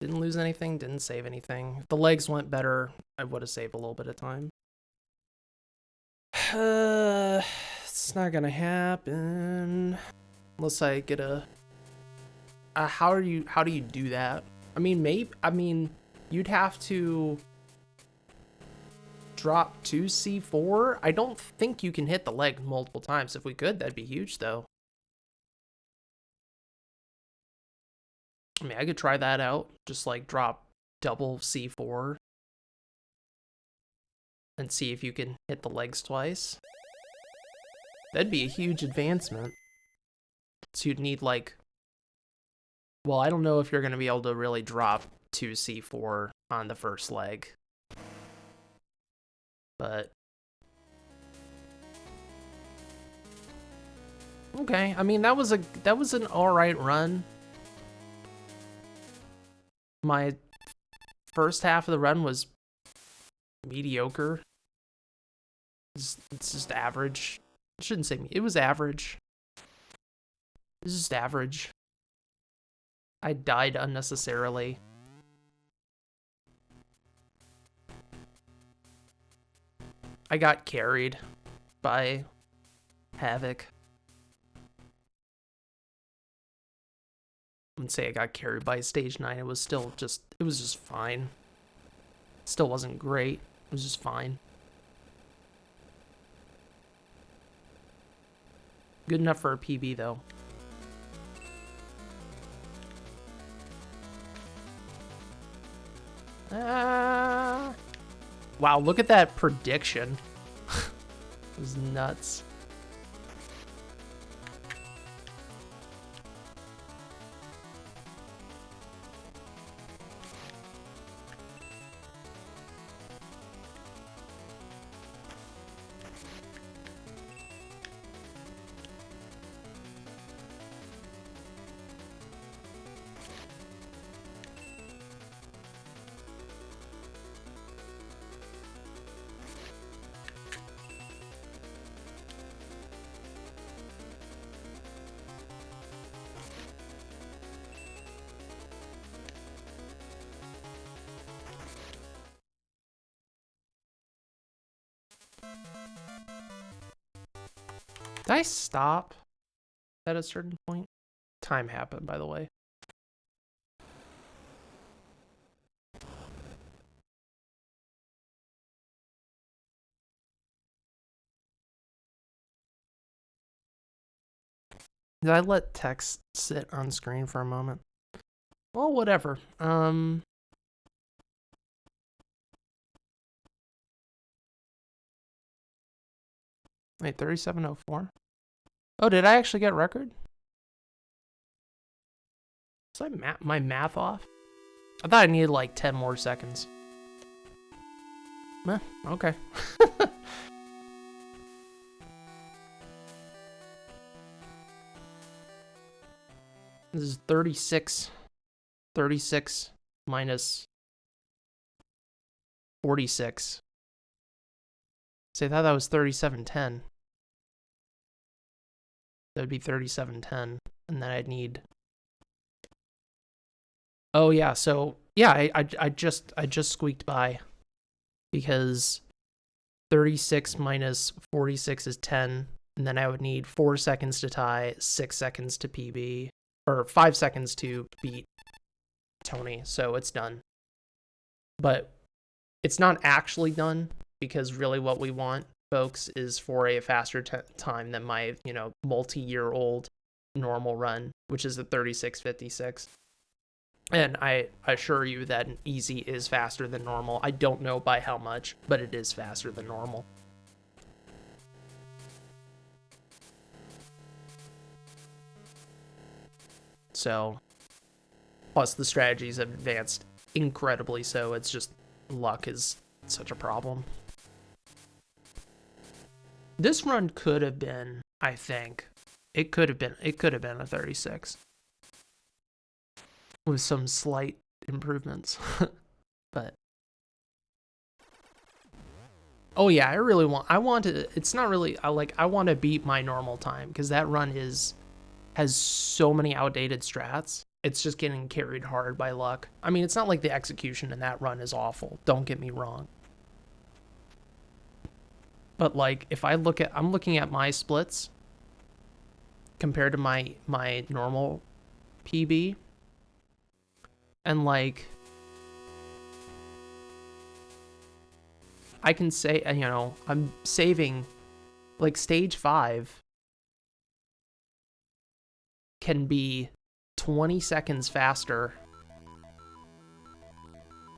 S1: Didn't lose anything, didn't save anything. If the legs went better, I would have saved a little bit of time. It's not gonna happen unless I get a. How do you do that? I mean, you'd have to drop 2 C4. I don't think you can hit the leg multiple times. If we could, that'd be huge, though. I mean, I could try that out. Just like drop double C4 and see if you can hit the legs twice. That'd be a huge advancement. So you'd need like, well, I don't know if you're going to be able to really drop 2 C4 on the first leg. But okay, I mean that was an alright run. My first half of the run was mediocre. It's just average. I shouldn't say it was average. It's just average. I died unnecessarily. I got carried by Havoc. I wouldn't say I got carried by stage 9. It was just fine. Still wasn't great. It was just fine. Good enough for a PB though. Wow, look at that prediction. It was nuts. Did I stop at a certain point? Time happened, by the way. Did I let text sit on screen for a moment? Well, whatever. Wait, 3704? Oh, did I actually get record? Was my math off? I thought I needed like 10 more seconds. Eh, okay. This is 36. 36 minus 46. So I thought that was 3710. That would be 3710. And then I'd need... Oh yeah, so yeah, I just squeaked by. Because 36 minus 46 is 10. And then I would need 4 seconds to tie, 6 seconds to PB, or 5 seconds to beat Tony. So it's done. But it's not actually done, because really what we want, folks, is for a faster time than my, multi-year-old normal run, which is a 36:56. And I assure you that an easy is faster than normal. I don't know by how much, but it is faster than normal. So, plus the strategies have advanced incredibly, so it's just luck is such a problem. This run could have been, I think, it could have been a 36 with some slight improvements. But oh yeah, I want to beat my normal time, because that run has so many outdated strats. It's just getting carried hard by luck. I mean, it's not like the execution in that run is awful, don't get me wrong. But like, if I'm looking at my splits compared to my normal PB, and like, I can say, I'm saving, like, stage 5 can be 20 seconds faster.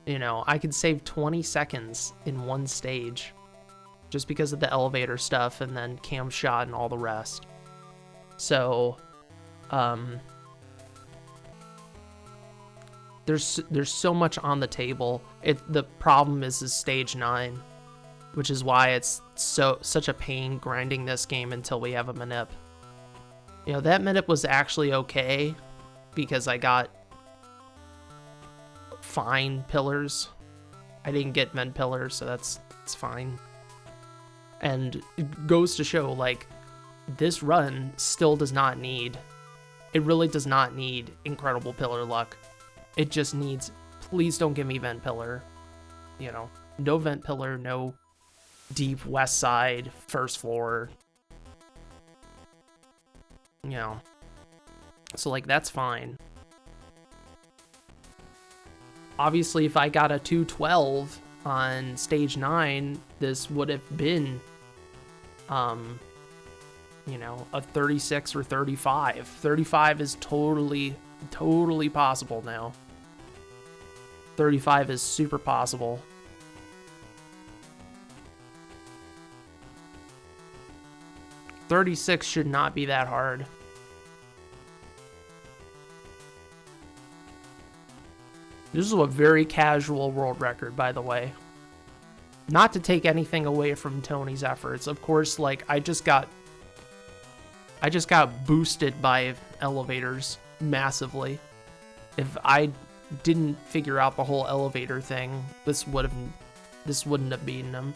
S1: I could save 20 seconds in one stage just because of the elevator stuff and then cam shot and all the rest. So, there's so much on the table. The problem is stage 9, which is why it's such a pain grinding this game until we have a manip. That manip was actually okay because I got fine pillars. I didn't get vent pillars, so it's fine. And it goes to show, like, this run still does not need, it really does not need incredible pillar luck. It just needs, please don't give me vent pillar. No vent pillar, no deep west side, first floor. So like, that's fine. Obviously, if I got a 212 on stage 9, this would have been, a 36 or 35. 35 is totally possible now. 35 is super possible. .36 should not be that hard. This is a very casual world record, by the way. Not to take anything away from Tony's efforts. Of course, like, I just got boosted by elevators massively. If I didn't figure out the whole elevator thing, this wouldn't have beaten him.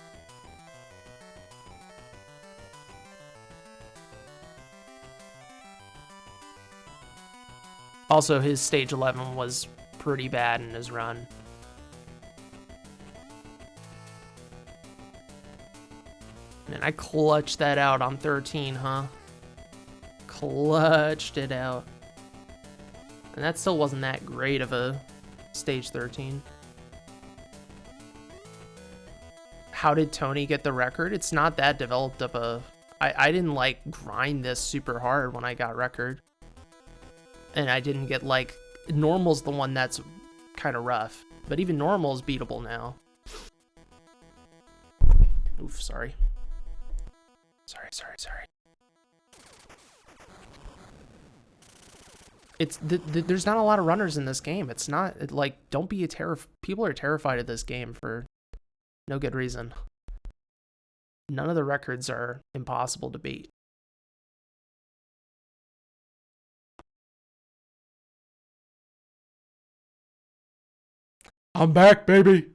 S1: Also, his stage 11 was pretty bad in his run. Man, I clutched that out on 13, huh? Clutched it out. And that still wasn't that great of a stage 13. How did Tony get the record? It's not that developed of I didn't like grind this super hard when I got record. And I didn't get like, normal's the one that's kind of rough. But even normal is beatable now. Oof, sorry. Sorry. It's there's not a lot of runners in this game. It's not like, don't be people are terrified of this game for no good reason. None of the records are impossible to beat. I'm back, baby.